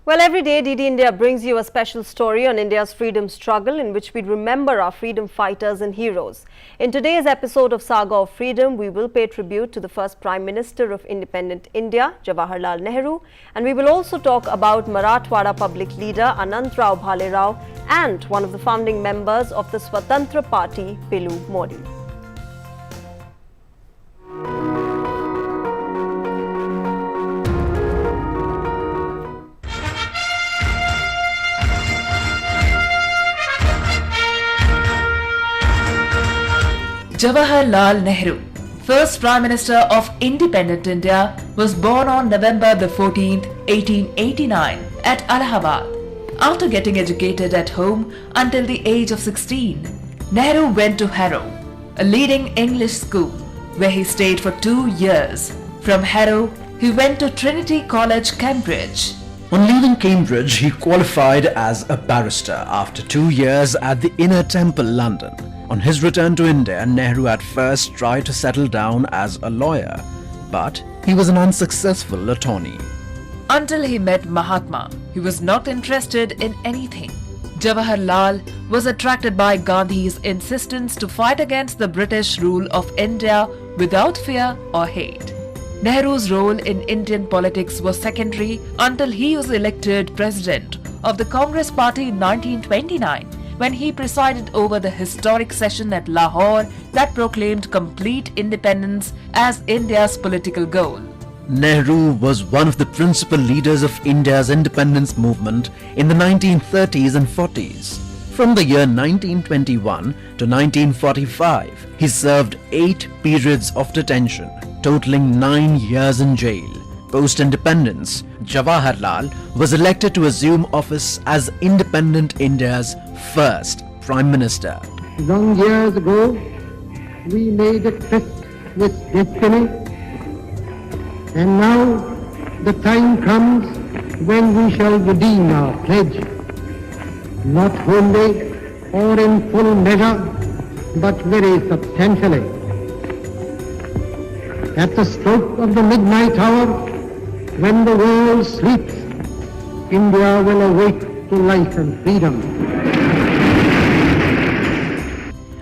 Well, every day DD India brings you a special story on India's freedom struggle in which we remember our freedom fighters and heroes. In today's episode of Saga of Freedom, we will pay tribute to the first Prime Minister of independent India, Jawaharlal Nehru, and we will also talk about Marathwada public leader Anantrao Bhale Rao and one of the founding members of the Swatantra Party, Pilu Modi. Jawaharlal Nehru, first Prime Minister of independent India, was born on November the 14th, 1889 at Allahabad. After getting educated at home until the age of 16, Nehru went to Harrow, a leading English school, where he stayed for 2 years. From Harrow, he went to Trinity College, Cambridge. On leaving Cambridge, he qualified as a barrister after 2 years at the Inner Temple, London. On his return to India, Nehru at first tried to settle down as a lawyer, but he was an unsuccessful attorney. Until he met Mahatma, he was not interested in anything. Jawaharlal was attracted by Gandhi's insistence to fight against the British rule of India without fear or hate. Nehru's role in Indian politics was secondary until he was elected president of the Congress Party in 1929, when he presided over the historic session at Lahore that proclaimed complete independence as India's political goal. Nehru was one of the principal leaders of India's independence movement in the 1930s and 40s. From the year 1921 to 1945, he served 8 periods of detention, totaling 9 years in jail. Post-independence, Jawaharlal was elected to assume office as independent India's first Prime Minister. Long years ago, we made a tryst with destiny, and now the time comes when we shall redeem our pledge, not wholly or in full measure, but very substantially. At the stroke of the midnight hour, when the world sleeps, India will awake to life and freedom.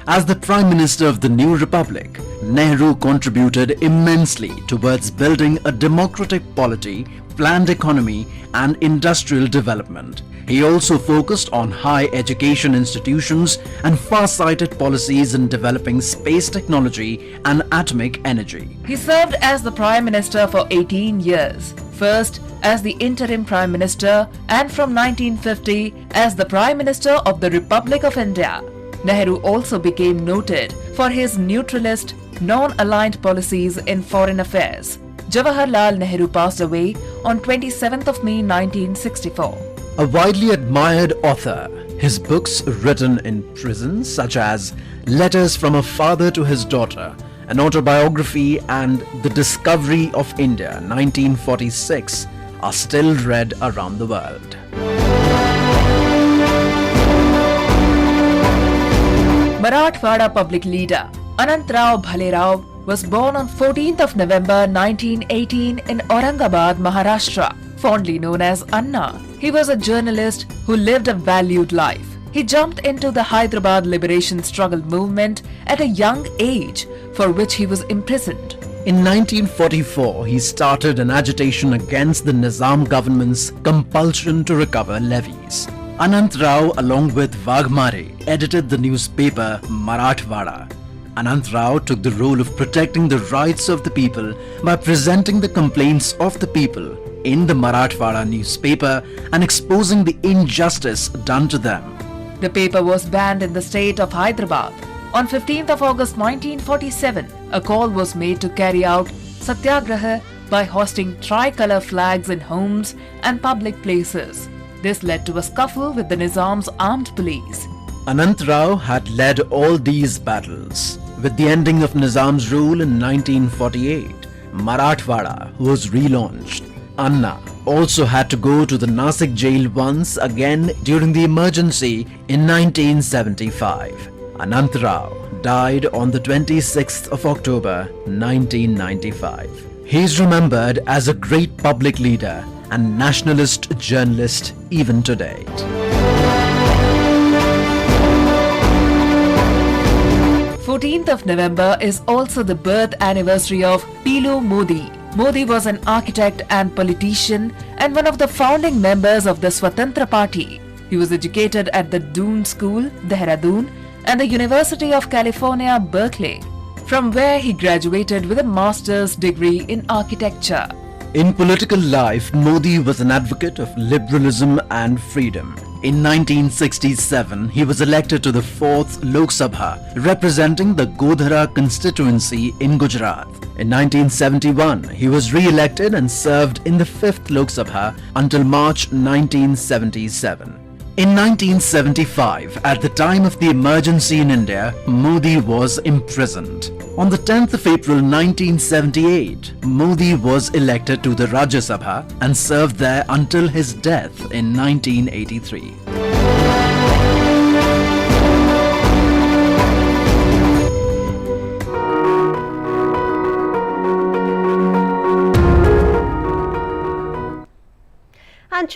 As the Prime Minister of the new Republic, Nehru contributed immensely towards building a democratic polity, planned economy and industrial development. He also focused on high education institutions and far-sighted policies in developing space technology and atomic energy. He served as the Prime Minister for 18 years, first as the interim Prime Minister and from 1950 as the Prime Minister of the Republic of India. Nehru also became noted for his neutralist, non-aligned policies in foreign affairs. Jawaharlal Nehru passed away on 27th of May 1964. A widely admired author, his books written in prison such as Letters from a Father to His Daughter, an autobiography and The Discovery of India 1946 are still read around the world. Marathwada public leader Anantrao Bhale Rao was born on 14th of November 1918 in Aurangabad, Maharashtra, fondly known as Anna. He was a journalist who lived a valued life. He jumped into the Hyderabad liberation struggle movement at a young age, for which he was imprisoned. In 1944, he started an agitation against the Nizam government's compulsion to recover levies. Anant Rao, along with Vaghmare, edited the newspaper Marathwada. Anant Rao took the role of protecting the rights of the people by presenting the complaints of the people in the Marathwada newspaper and exposing the injustice done to them. The paper was banned in the state of Hyderabad. On 15th of August 1947, a call was made to carry out satyagraha by hoisting tricolour flags in homes and public places. This led to a scuffle with the Nizam's armed police. Anant Rao had led all these battles. With the ending of Nizam's rule in 1948, Marathwada was relaunched. Anna also had to go to the Nasik jail once again during the emergency in 1975. Anant Rao died on the 26th of October 1995. He is remembered as a great public leader and nationalist journalist even today. 14th of November is also the birth anniversary of Pilu Modi. Modi was an architect and politician and one of the founding members of the Swatantra Party. He was educated at the Doon School, Dehradun, and the University of California, Berkeley, from where he graduated with a master's degree in architecture. In political life, Modi was an advocate of liberalism and freedom. In 1967, he was elected to the 4th Lok Sabha, representing the Godhra constituency in Gujarat. In 1971, he was re-elected and served in the 5th Lok Sabha until March 1977. In 1975, at the time of the emergency in India, Modi was imprisoned. On the 10th of April 1978, Modi was elected to the Rajya Sabha and served there until his death in 1983.